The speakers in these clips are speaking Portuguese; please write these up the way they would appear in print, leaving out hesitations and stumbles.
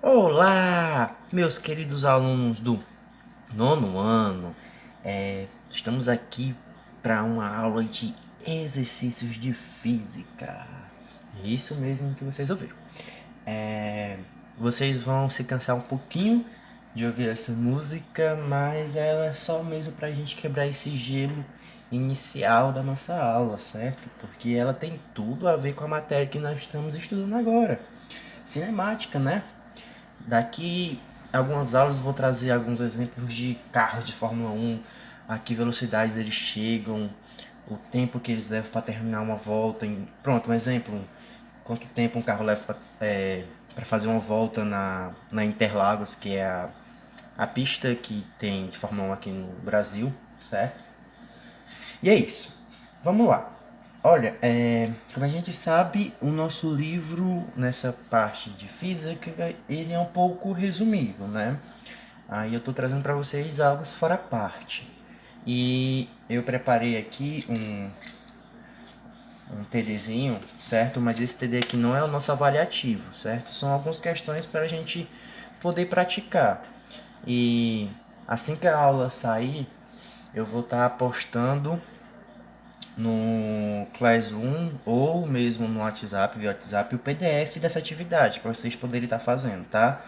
Olá, meus queridos alunos do nono ano. Estamos aqui para uma aula de exercícios de física. Isso mesmo que vocês ouviram. Vocês vão se cansar um pouquinho de ouvir essa música, mas ela é só mesmo para a gente quebrar esse gelo inicial da nossa aula, certo? Porque ela tem tudo a ver com a matéria que nós estamos estudando agora. Cinemática, né? Daqui algumas aulas eu vou trazer alguns exemplos de carros de Fórmula 1, a que velocidades eles chegam, o tempo que eles levam para terminar uma volta. Pronto, um exemplo, quanto tempo um carro leva para fazer uma volta na Interlagos, que é a pista que tem de Fórmula 1 aqui no Brasil, certo? E é isso, vamos lá. Olha, como a gente sabe, o nosso livro, nessa parte de física, ele é um pouco resumido, né? Aí eu tô trazendo para vocês aulas fora parte. E eu preparei aqui um TDzinho, certo? Mas esse TD aqui não é o nosso avaliativo, certo? São algumas questões para a gente poder praticar. E assim que a aula sair, eu vou estar postando no Classroom ou mesmo no WhatsApp, via WhatsApp, o PDF dessa atividade para vocês poderem estar fazendo, tá?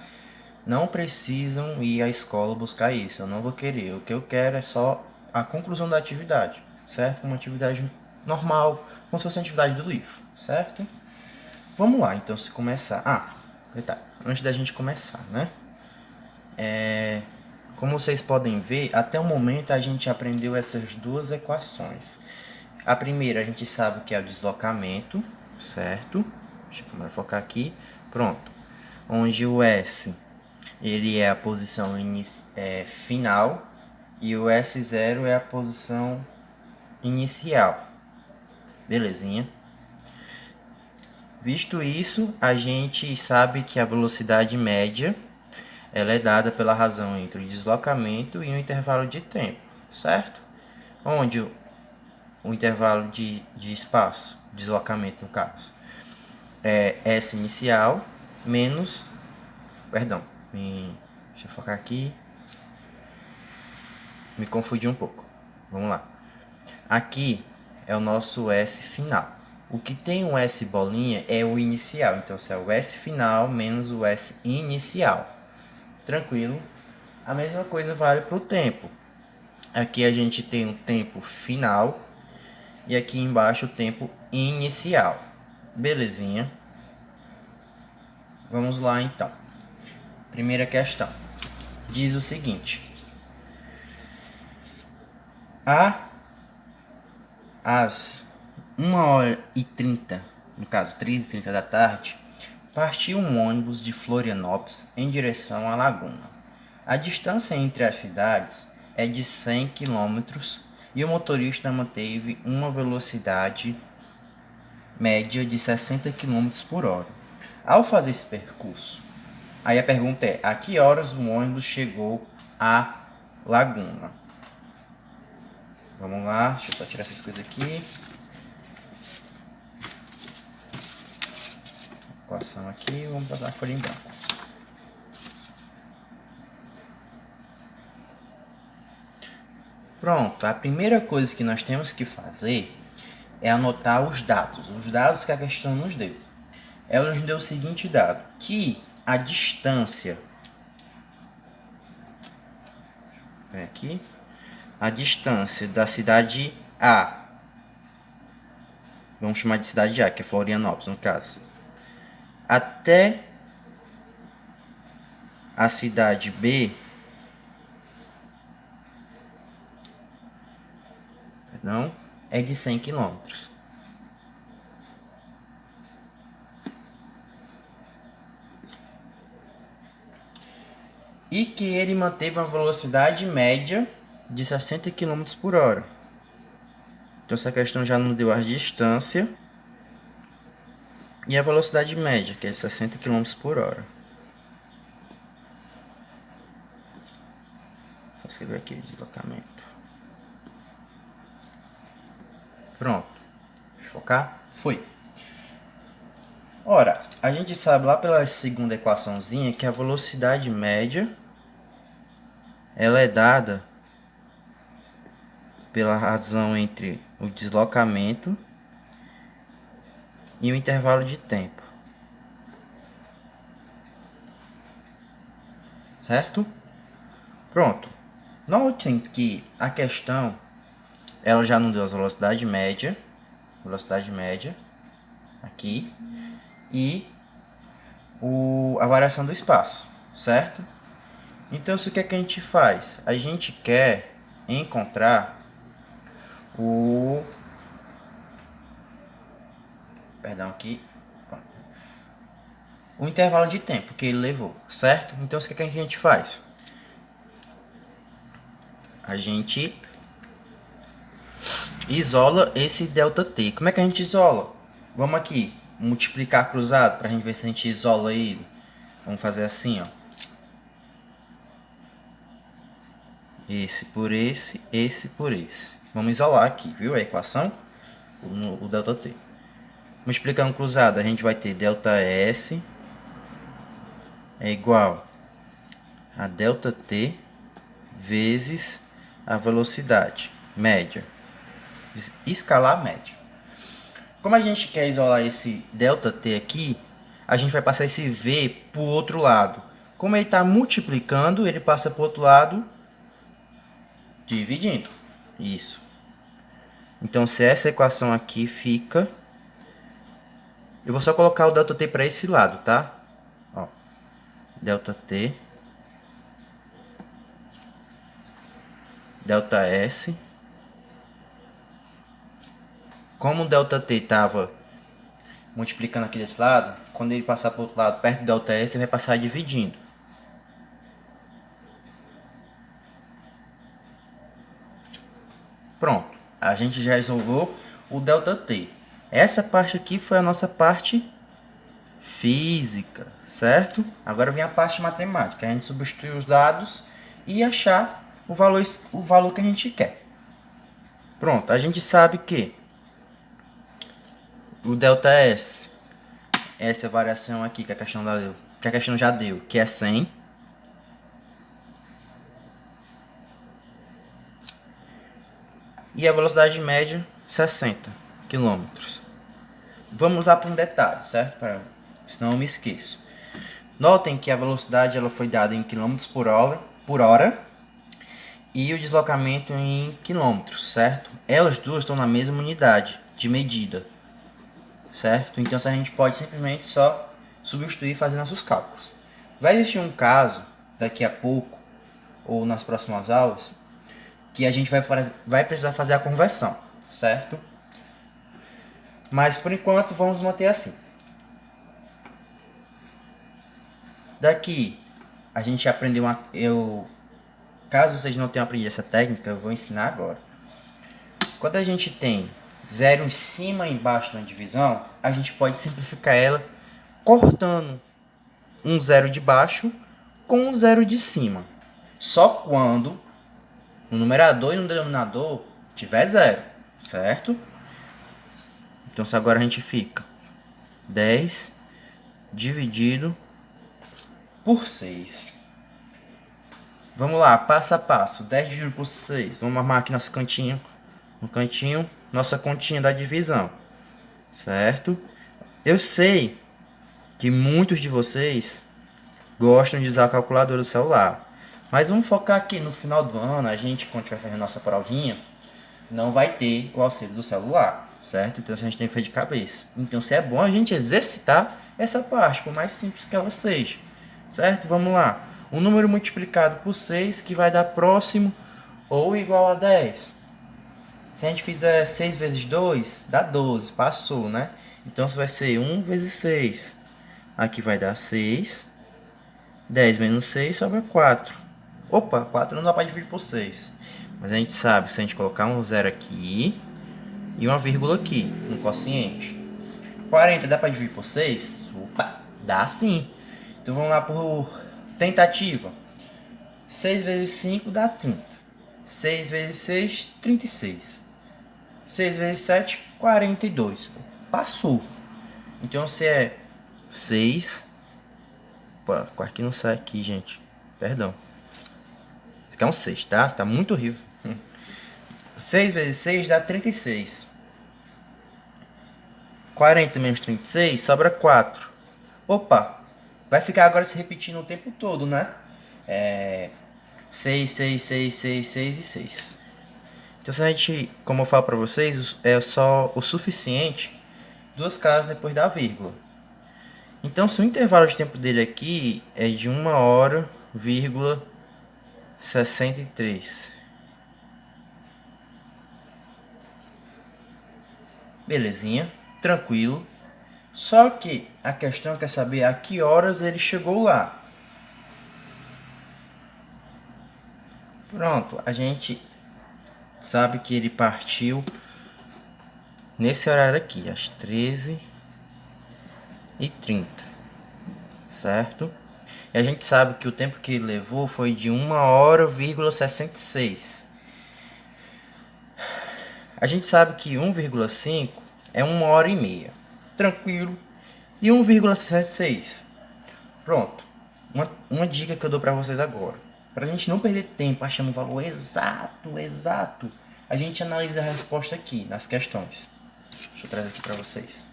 Não precisam ir à escola buscar isso, eu não vou querer. O que eu quero é só a conclusão da atividade, certo? Uma atividade normal, como se fosse uma atividade do livro, certo? Vamos lá, então, se começar. Detalhe, antes da gente começar, né? Como vocês podem ver, até o momento a gente aprendeu essas duas equações. A primeira a gente sabe que é o deslocamento, certo? Deixa eu focar aqui. Pronto. Onde o S ele é a posição final e o S0 é a posição inicial. Belezinha. Visto isso, a gente sabe que a velocidade média ela é dada pela razão entre o deslocamento e o intervalo de tempo, certo? Onde o intervalo de espaço, deslocamento no caso, é S inicial menos, perdão, deixa eu focar aqui, me confundi um pouco, vamos lá. Aqui é o nosso S final. O que tem um S bolinha é o inicial, então se é o S final menos o S inicial, tranquilo? A mesma coisa vale para o tempo. Aqui a gente tem o tempo final e aqui embaixo o tempo inicial. Belezinha? Vamos lá então. Primeira questão. Diz o seguinte: às 1h30, no caso 3h30 da tarde, partiu um ônibus de Florianópolis em direção à Laguna. A distância entre as cidades é de 100 km e o motorista manteve uma velocidade média de 60 km por hora. Ao fazer esse percurso, aí a pergunta é: a que horas o ônibus chegou à Laguna? Vamos lá, deixa eu só tirar essas coisas aqui. Equação aqui, vamos passar a folha em branco. Pronto, a primeira coisa que nós temos que fazer é anotar os dados que a questão nos deu. Ela nos deu o seguinte dado, que a distância, aqui, a distância da cidade A, vamos chamar de cidade A, que é Florianópolis no caso, até a cidade B, é de 100 km. E que ele manteve uma velocidade média de 60 km por hora. Então essa questão já nos deu a distância E a velocidade média, que é 60 km por hora. Vou escrever aqui o deslocamento. Pronto. Focar? Foi. Ora, a gente sabe lá pela segunda equaçãozinha que a velocidade média ela é dada pela razão entre o deslocamento e o intervalo de tempo. Certo? Pronto. Notem que a questão ela já não deu a velocidade média aqui e a variação do espaço, certo? Então, o que é que a gente faz? A gente quer encontrar o intervalo de tempo que ele levou, certo? Então, o que é que a gente faz? A gente isola esse ΔT. Como é que a gente isola? Vamos aqui, multiplicar cruzado para a gente ver se a gente isola ele. Vamos fazer assim, ó. Esse por esse, esse por esse. Vamos isolar aqui, viu? A equação, o ΔT. Multiplicando cruzado, a gente vai ter ΔS é igual a ΔT vezes a velocidade média. Escalar média. Como a gente quer isolar esse ΔT aqui, a gente vai passar esse V para o outro lado. Como ele está multiplicando, ele passa para o outro lado dividindo. Isso. Então, se essa equação aqui fica... Eu vou só colocar o ΔT para esse lado, tá? Ó, ΔT, ΔS. Como o ΔT estava multiplicando aqui desse lado, quando ele passar para o outro lado, perto do ΔS, ele vai passar dividindo. Pronto, a gente já isolou o ΔT. Essa parte aqui foi a nossa parte física, certo? Agora vem a parte matemática. A gente substitui os dados e achar o valor que a gente quer. Pronto, a gente sabe que o ΔS, essa variação aqui que a questão já deu, que é 100. E a velocidade média, 60 km. Vamos lá para um detalhe, certo? Senão eu me esqueço. Notem que a velocidade ela foi dada em km por hora e o deslocamento em quilômetros, certo? Elas duas estão na mesma unidade de medida, certo? Então a gente pode simplesmente só substituir e fazer nossos cálculos. Vai existir um caso daqui a pouco ou nas próximas aulas que a gente vai precisar fazer a conversão, certo? Mas por enquanto vamos manter assim. Daqui a gente aprendeu caso vocês não tenham aprendido essa técnica, eu vou ensinar agora. Quando a gente tem zero em cima e embaixo na divisão, a gente pode simplificar ela cortando um zero de baixo com um zero de cima. Só quando no numerador e no denominador tiver zero, certo? Então se agora a gente fica 10 dividido por 6. Vamos lá, passo a passo. 10 dividido por 6. Vamos armar aqui nosso cantinho. No cantinho, nossa continha da divisão. Certo? Eu sei que muitos de vocês gostam de usar a calculadora do celular. Mas vamos focar aqui no final do ano. A gente, quando estiver fazendo nossa provinha, não vai ter o auxílio do celular. Certo? Então a gente tem que fazer de cabeça. Então se é bom a gente exercitar essa parte, por mais simples que ela seja. Certo? Vamos lá. Um número multiplicado por 6 que vai dar próximo ou igual a 10. Se a gente fizer 6 vezes 2, dá 12. Passou, né? Então isso vai ser 1 vezes 6. Aqui vai dar 6. 10 menos 6 sobra 4. Opa, 4 não dá para dividir por 6. Mas a gente sabe, se a gente colocar um zero aqui e uma vírgula aqui no quociente, 40 dá para dividir por 6? Opa, dá sim. Então vamos lá por tentativa. 6 vezes 5 dá 30. 6 vezes 6, 36. 6 vezes 7, 42. Passou. Então se é 6. Opa, quase que não sai aqui, gente. Perdão. Isso aqui é um 6, tá? Tá muito horrível. 6 vezes 6 dá 36. 40 menos 36 sobra 4. Opa, vai ficar agora se repetindo o tempo todo, né? 6, 6, 6, 6, 6 e 6. Então se a gente, como eu falo pra vocês, é só o suficiente duas casas depois da vírgula. Então se o intervalo de tempo dele aqui é de 1 hora, vírgula 63. Belezinha, tranquilo. Só que a questão quer saber a que horas ele chegou lá. Pronto, a gente sabe que ele partiu nesse horário aqui, às 13h30, certo? E a gente sabe que o tempo que ele levou foi de 1 hora, 66. A gente sabe que 1,5 é 1 hora e meia. Tranquilo. E 1,66. Pronto. Uma dica que eu dou para vocês agora. Para a gente não perder tempo achando o valor exato, a gente analisa a resposta aqui nas questões. Deixa eu trazer aqui para vocês.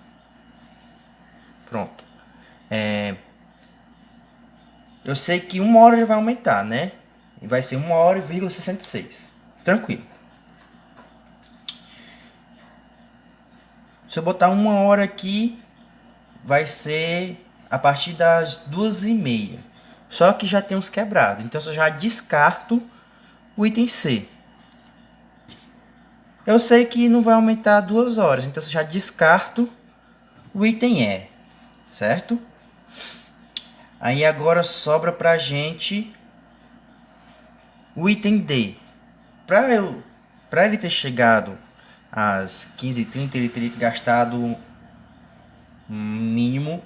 Pronto. Eu sei que 1 hora já vai aumentar, né? E vai ser 1 hora e 66. Tranquilo. Se eu botar 1 hora aqui, vai ser a partir das 2h30. Só que já tem uns quebrados. Então eu já descarto o item C. Eu sei que não vai aumentar 2 horas. Então eu já descarto o item E. Certo? Aí agora sobra pra gente o item D. Pra ele ter chegado às 15h30, ele teria gastado mínimo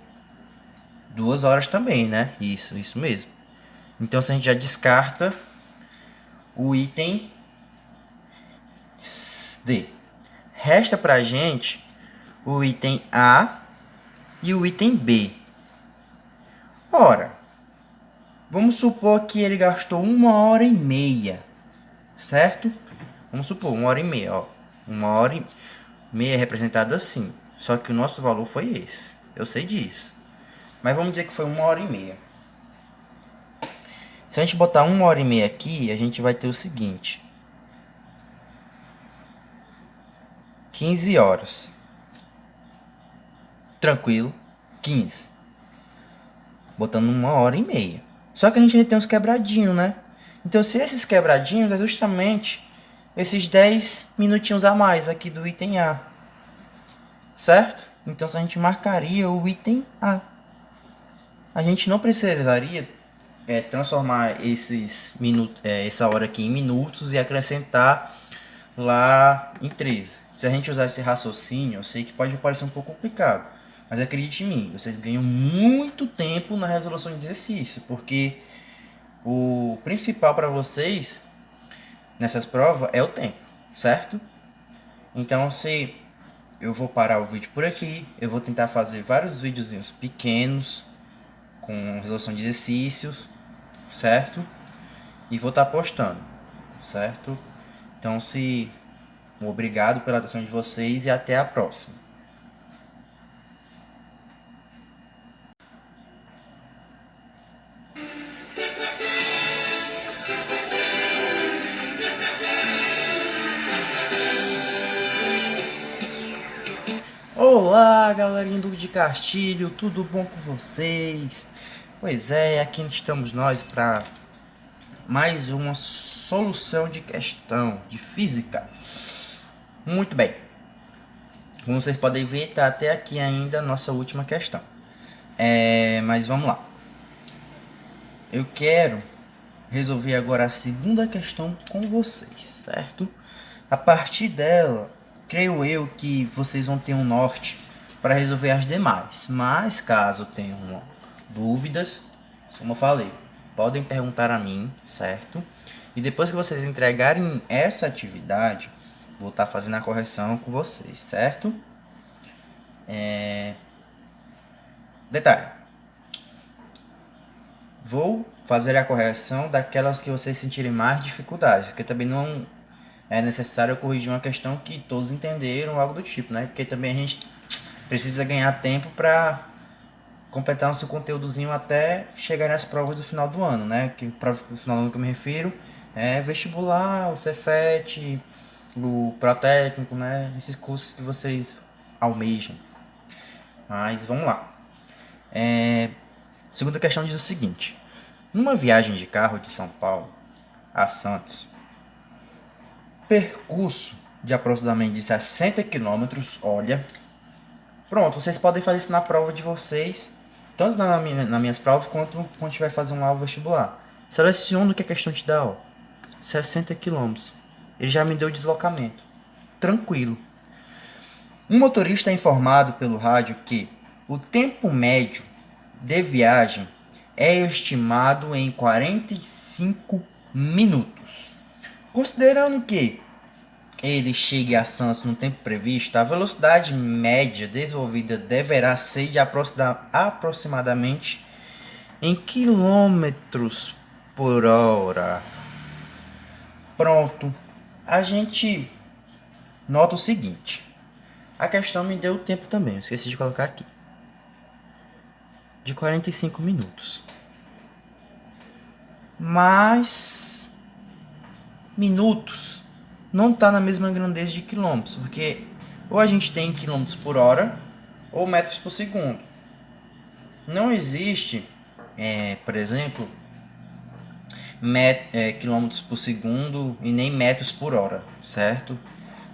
2 horas também, né? Isso mesmo. Então se a gente já descarta o item D, resta pra gente o item A e o item B. Ora, vamos supor que ele gastou 1 hora e meia, certo? Vamos supor 1 hora e meia, ó. 1 hora e meia é representada assim. Só que o nosso valor foi esse. Eu sei disso. Mas vamos dizer que foi 1 hora e meia. Se a gente botar 1 hora e meia aqui, a gente vai ter o seguinte: 15 horas. Tranquilo. 15. Botando 1 hora e meia. Só que a gente tem uns quebradinhos, né? Então se esses quebradinhos é justamente esses 10 minutinhos a mais aqui do item A. Certo? Então a gente marcaria o item A. A gente não precisaria transformar essa hora aqui em minutos e acrescentar lá em 13. Se a gente usar esse raciocínio, eu sei que pode parecer um pouco complicado, mas acredite em mim, vocês ganham muito tempo na resolução de exercício, porque o principal para vocês nessas provas é o tempo, certo? Então, se eu vou parar o vídeo por aqui, eu vou tentar fazer vários videozinhos pequenos com resolução de exercícios, certo? E vou estar postando, certo? Então, obrigado pela atenção de vocês e até a próxima. Olá, galerinha do de Castilho, tudo bom com vocês? Pois é, aqui estamos nós para mais uma solução de questão de física. Muito bem. Como vocês podem ver, está até aqui ainda a nossa última questão. Mas vamos lá. Eu quero resolver agora a segunda questão com vocês, certo? A partir dela, creio eu que vocês vão ter um norte para resolver as demais. Mas caso tenham dúvidas, como eu falei, podem perguntar a mim, certo? E depois que vocês entregarem essa atividade, vou estar fazendo a correção com vocês, certo? Detalhe. Vou fazer a correção daquelas que vocês sentirem mais dificuldades, porque também não é necessário corrigir uma questão que todos entenderam, algo do tipo, né? Porque também a gente precisa ganhar tempo para completar nosso conteúdozinho até chegar nas provas do final do ano, né? Que prova do final do ano que eu me refiro é vestibular, o Cefet, o Protécnico, né? Esses cursos que vocês almejam. Mas vamos lá. Segunda questão diz o seguinte: numa viagem de carro de São Paulo a Santos, percurso de aproximadamente 60 quilômetros, olha, pronto, vocês podem fazer isso na prova de vocês, tanto nas minhas provas quanto quando tiver fazer um aula vestibular. Seleciona o que a questão te dá, ó. 60 quilômetros. Ele já me deu o deslocamento. Tranquilo. Um motorista é informado pelo rádio que o tempo médio de viagem é estimado em 45 minutos. Considerando que ele chegue a Santos no tempo previsto, a velocidade média desenvolvida deverá ser de aproximadamente em quilômetros por hora. Pronto. A gente nota o seguinte. A questão me deu tempo também, eu esqueci de colocar aqui. De 45 minutos. Mas minutos não está na mesma grandeza de quilômetros, porque ou a gente tem quilômetros por hora ou metros por segundo. Não existe, por exemplo, quilômetros por segundo e nem metros por hora, certo?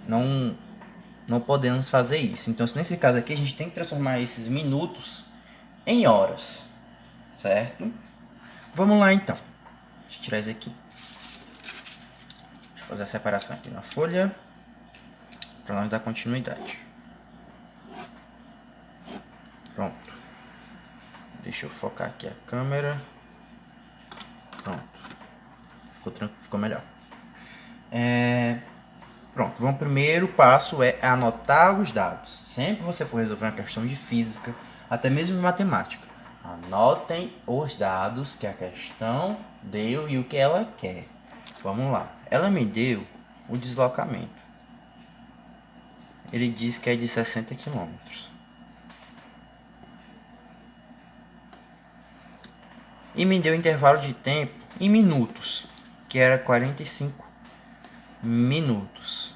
Não podemos fazer isso. Então, nesse caso aqui, a gente tem que transformar esses minutos em horas, certo? Vamos lá então. Deixa eu tirar isso aqui. Deixa eu fazer a separação aqui na folha para nós dar continuidade. Pronto. Deixa eu focar aqui a câmera. Pronto. Ficou melhor. Pronto, o primeiro passo é anotar os dados. Sempre que você for resolver uma questão de física, até mesmo de matemática, anotem os dados que a questão deu e o que ela quer. Vamos lá. Ela me deu o deslocamento. Ele diz que é de 60 quilômetros. E me deu o intervalo de tempo em minutos, que era 45 minutos.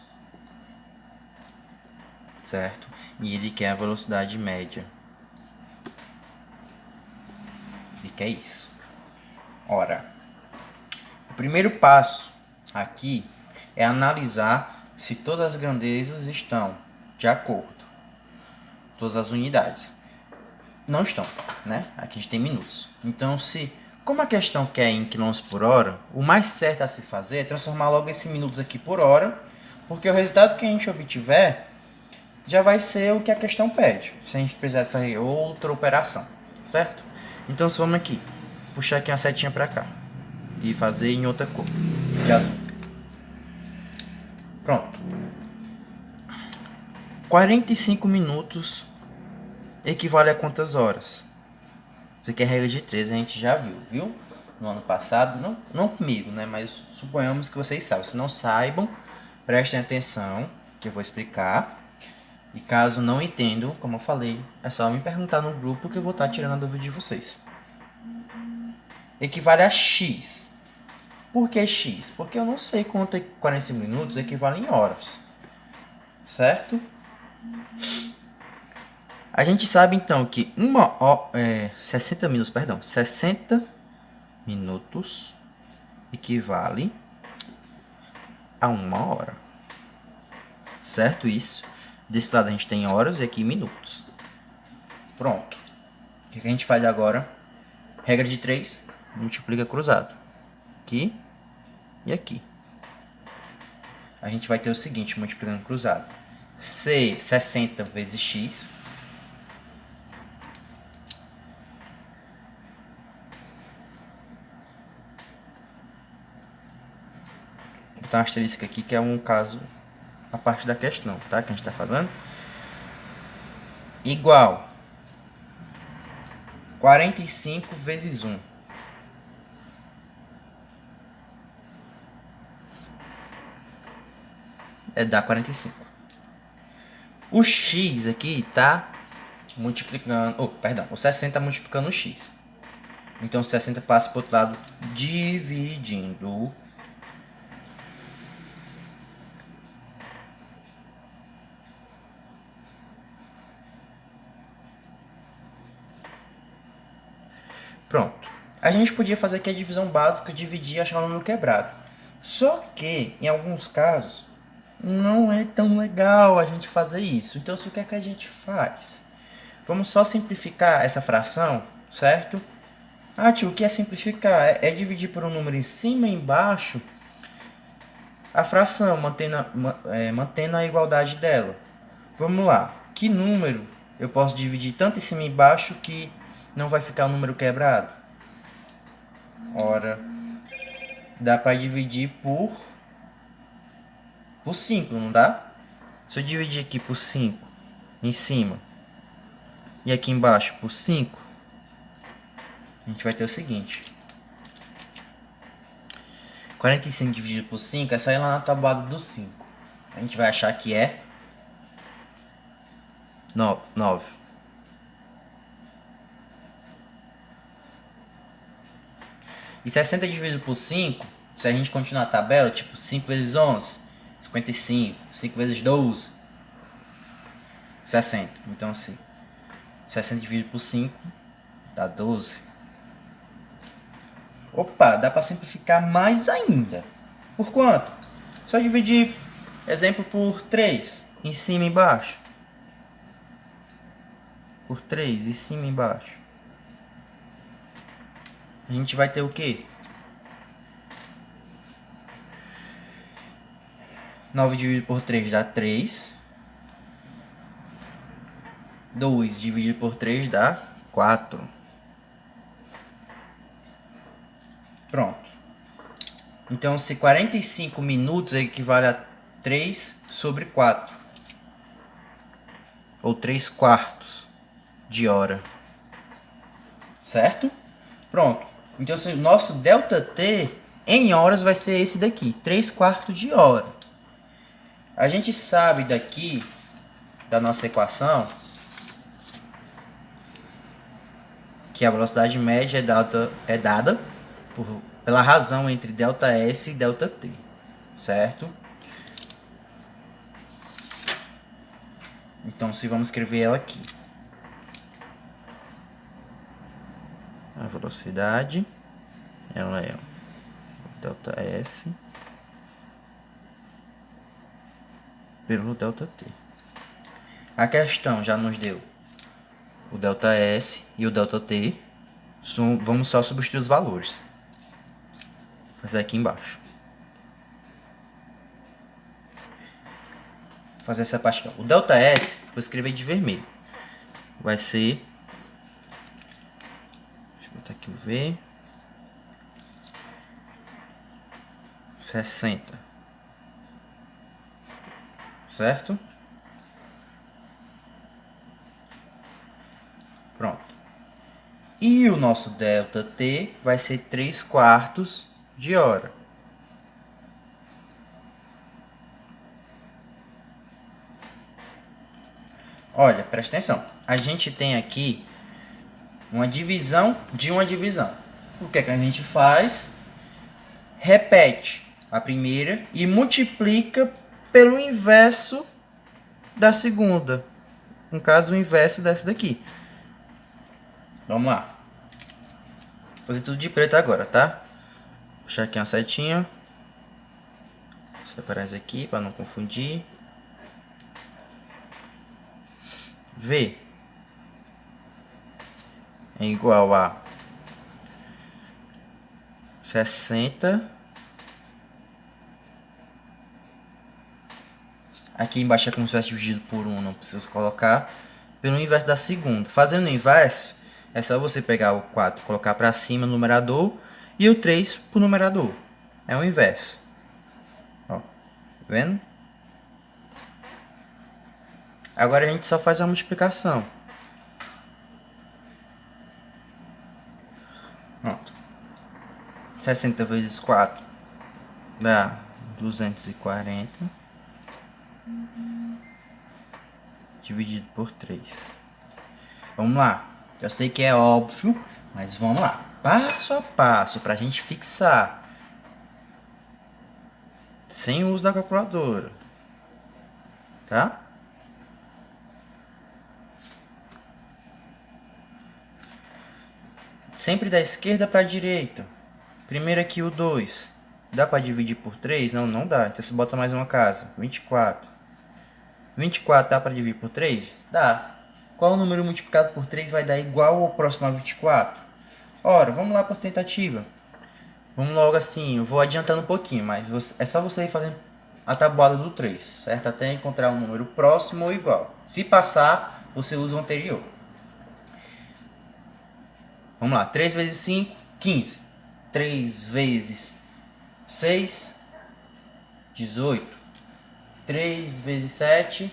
Certo? E ele quer a velocidade média. E que é isso. Ora, o primeiro passo aqui é analisar se todas as grandezas estão de acordo. Todas as unidades. Não estão, né? Aqui a gente tem minutos. Então, como a questão quer em quilômetros por hora, o mais certo a se fazer é transformar logo esses minutos aqui por hora, porque o resultado que a gente obtiver já vai ser o que a questão pede, se a gente precisar fazer outra operação, certo? Então, vamos aqui, puxar aqui uma setinha para cá e fazer em outra cor, de azul. Pronto. 45 minutos equivale a quantas horas? Isso aqui é a regra de 3, a gente já viu? No ano passado, não comigo, né? Mas suponhamos que vocês sabem. Se não saibam, prestem atenção, que eu vou explicar. E caso não entendam, como eu falei, é só me perguntar no grupo que eu vou estar tirando a dúvida de vocês. Equivale a X. Por que X? Porque eu não sei quanto 45 minutos equivale em horas. Certo? A gente sabe então que 60 minutos equivale a 1 hora. Certo isso? Desse lado a gente tem horas e aqui minutos. Pronto. O que a gente faz agora? Regra de 3, multiplica cruzado. Aqui e aqui. A gente vai ter o seguinte, multiplicando cruzado. 60 vezes x botar um asterisco aqui, que é um caso a parte da questão, tá? Que a gente está fazendo. Igual 45 vezes 1. Dá 45. O x aqui tá multiplicando... Oh, perdão. O 60 multiplicando o x. Então, o 60 passa para o outro lado dividindo. Pronto. A gente podia fazer aqui a divisão básica, dividir e achar um número quebrado. Só que, em alguns casos, não é tão legal a gente fazer isso. Então, o que é que a gente faz? Vamos só simplificar essa fração, certo? Ah, tio, o que é simplificar? É dividir por um número em cima e embaixo a fração, mantendo a igualdade dela. Vamos lá. Que número eu posso dividir tanto em cima e embaixo que não vai ficar o número quebrado? Ora, dá para dividir por 5, não dá? Se eu dividir aqui por 5 em cima e aqui embaixo por 5, a gente vai ter o seguinte. 45 dividido por 5 é sair lá na tabuada do 5. A gente vai achar que é 9. E 60 dividido por 5, se a gente continuar a tabela, tipo 5 vezes 11, 55. 5 vezes 12, 60. Então, assim, 60 dividido por 5 dá 12. Opa, dá para simplificar mais ainda. Por quanto? Só dividir, exemplo, por 3, em cima e embaixo. Por 3, em cima e embaixo. A gente vai ter o quê? 9 dividido por 3 dá 3. 2 dividido por 3 dá 4. Pronto. Então, se 45 minutos equivale a 3 sobre 4. Ou 3 quartos de hora. Certo? Pronto. Então, o nosso ΔT em horas vai ser esse daqui. 3 quartos de hora. A gente sabe daqui, da nossa equação, que a velocidade média é dada pela razão entre ΔS e ΔT, certo? Então, se vamos escrever ela aqui. A velocidade, ela é ΔS pelo ΔT. A questão já nos deu o ΔS e o ΔT. Vamos só substituir os valores. Vou fazer aqui embaixo. Vou fazer essa parte aqui. O ΔS, vou escrever de vermelho. Vai ser... Deixa eu botar aqui o V. 60. Certo? Pronto. E o nosso ΔT vai ser 3 quartos de hora. Olha, presta atenção. A gente tem aqui uma divisão de uma divisão. O que é que a gente faz? Repete a primeira e multiplica pelo inverso da segunda. No caso, o inverso dessa daqui. Vamos lá. Vou fazer tudo de preto agora, tá? Puxar aqui uma setinha. Separar isso aqui para não confundir. V é igual a 60. Aqui embaixo é como se tivesse dividido por 1, não preciso colocar. Pelo inverso da segunda. Fazendo o inverso, é só você pegar o 4 e colocar para cima no numerador e o 3 para o numerador. É o inverso. Vendo? Agora a gente só faz a multiplicação. Pronto. 60 vezes 4 dá 240. Dividido por 3. Vamos lá. Eu sei que é óbvio, mas vamos lá. Passo a passo para a gente fixar. Sem uso da calculadora. Tá? Sempre da esquerda para a direita. Primeiro aqui o 2. Dá para dividir por 3? Não, não dá. Então você bota mais uma casa. 24. 24 dá para dividir por 3? Dá. Qual número multiplicado por 3 vai dar igual ou próximo a 24? Ora, vamos lá por tentativa. Vamos logo assim, eu vou adiantando um pouquinho, mas é só você ir fazendo a tabuada do 3, certo? Até encontrar um número próximo ou igual. Se passar, você usa o anterior. Vamos lá, 3 vezes 5, 15. 3 vezes 6, 18. 3 vezes 7,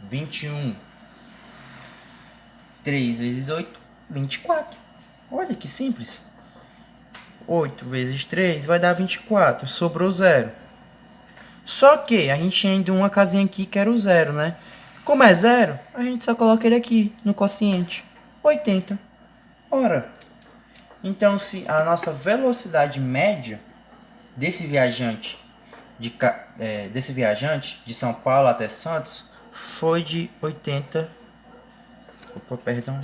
21. 3 vezes 8, 24. Olha que simples. 8 vezes 3 vai dar 24. Sobrou 0. Só que a gente tinha ainda uma casinha aqui que era o 0, né? Como é 0, a gente só coloca ele aqui no quociente. 80. Ora, então se a nossa velocidade média desse viajante de São Paulo até Santos foi de 80. Opa, perdão.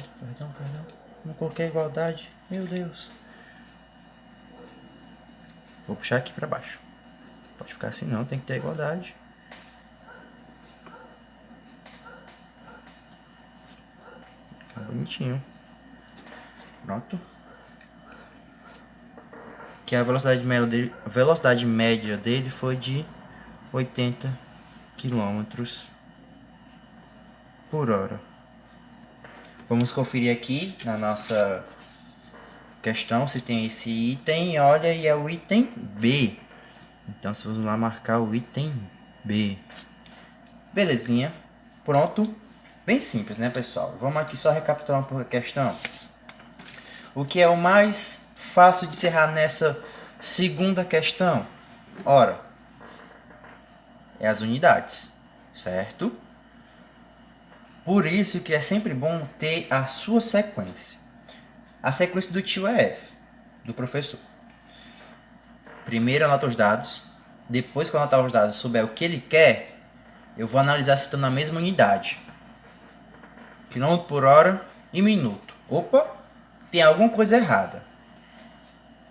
Não coloquei a igualdade. Meu Deus. Vou puxar aqui para baixo. Pode ficar assim não, tem que ter igualdade. Fica bonitinho. Pronto. Que a velocidade média dele foi de 80 km por hora. Vamos conferir aqui na nossa questão se tem esse item. Olha, e é o item B. Então, se vamos lá marcar o item B. Belezinha. Pronto. Bem simples, né, pessoal? Vamos aqui só recapitular um pouco a questão. O que é o mais fácil de encerrar nessa segunda questão? Ora, é as unidades, certo? Por isso que é sempre bom ter a sua sequência. A sequência do tio é essa, do professor. Primeiro anota os dados. Depois que eu anotar os dados e souber o que ele quer, eu vou analisar se estão na mesma unidade. Quilômetro por hora e minuto. Opa, tem alguma coisa errada.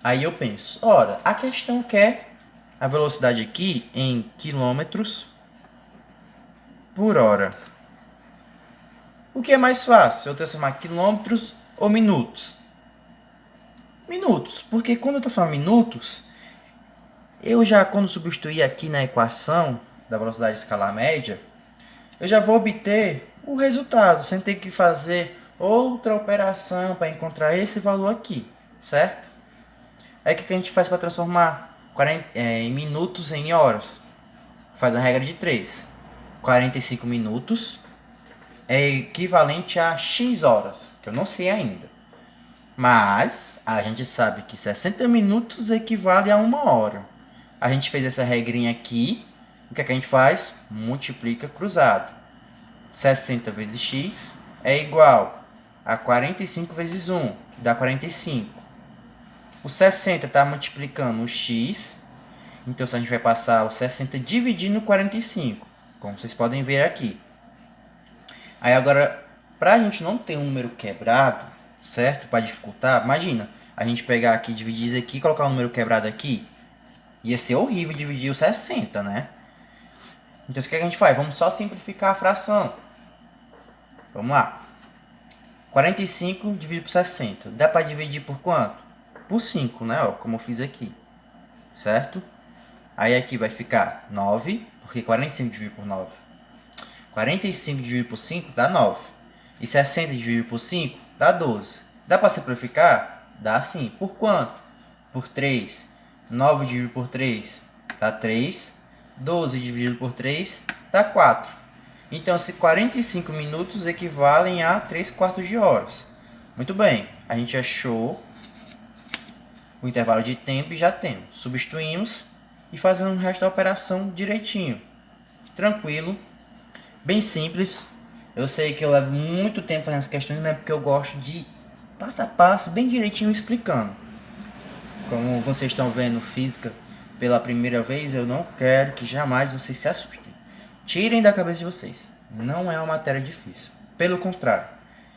Aí eu penso, ora, a questão quer a velocidade aqui em quilômetros por hora. O que é mais fácil? Eu transformar quilômetros ou minutos? Minutos, porque quando eu estou falando minutos, eu já, quando substituir aqui na equação da velocidade escalar média, eu já vou obter o resultado, sem ter que fazer outra operação para encontrar esse valor aqui, certo? Aí o que a gente faz para transformar em minutos em horas? Faz a regra de 3. 45 minutos é equivalente a X horas, que eu não sei ainda. Mas a gente sabe que 60 minutos equivale a 1 hora. A gente fez essa regrinha aqui. O que é que a gente faz? Multiplica cruzado. 60 vezes x é igual a 45 vezes 1, que dá 45. O 60 está multiplicando o x. Então a gente vai passar o 60 dividindo 45, como vocês podem ver aqui. Aí agora, para a gente não ter um número quebrado, certo? Para dificultar, imagina, a gente pegar aqui, dividir isso aqui e colocar um número quebrado aqui. Ia ser horrível dividir o 60, né? Então o que a gente faz? Vamos só simplificar a fração. Vamos lá. 45 dividido por 60. Dá para dividir por quanto? Por 5, né? Ó, como eu fiz aqui. Certo? Aí aqui vai ficar 9, porque 45 dividido por 9. 45 dividido por 5 dá 9. E 60 dividido por 5 dá 12. Dá para simplificar? Dá sim. Por quanto? Por 3. 9 dividido por 3 dá 3. 12 dividido por 3 dá 4. Então, se 45 minutos equivalem a 3 quartos de horas. Muito bem, a gente achou o intervalo de tempo e já temos. Substituímos e fazemos o resto da operação direitinho. Tranquilo, bem simples. Eu sei que eu levo muito tempo fazendo essas questões, mas é porque eu gosto de passo a passo, bem direitinho explicando. Como vocês estão vendo física pela primeira vez, eu não quero que jamais vocês se assustem. Tirem da cabeça de vocês. Não é uma matéria difícil. Pelo contrário,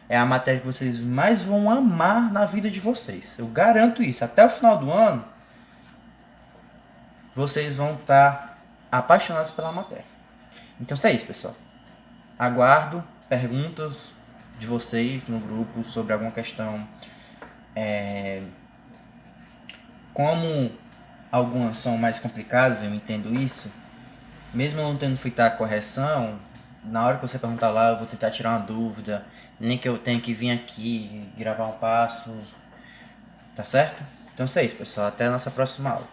é a matéria que vocês mais vão amar na vida de vocês. Eu garanto isso. Até o final do ano, vocês vão estar apaixonados pela matéria. Então é isso, pessoal. Aguardo perguntas de vocês no grupo sobre alguma questão. Como algumas são mais complicadas, eu entendo isso. Mesmo eu não tendo feito a correção, na hora que você perguntar lá, eu vou tentar tirar uma dúvida. Nem que eu tenha que vir aqui gravar um passo. Tá certo? Então é isso, pessoal. Até a nossa próxima aula.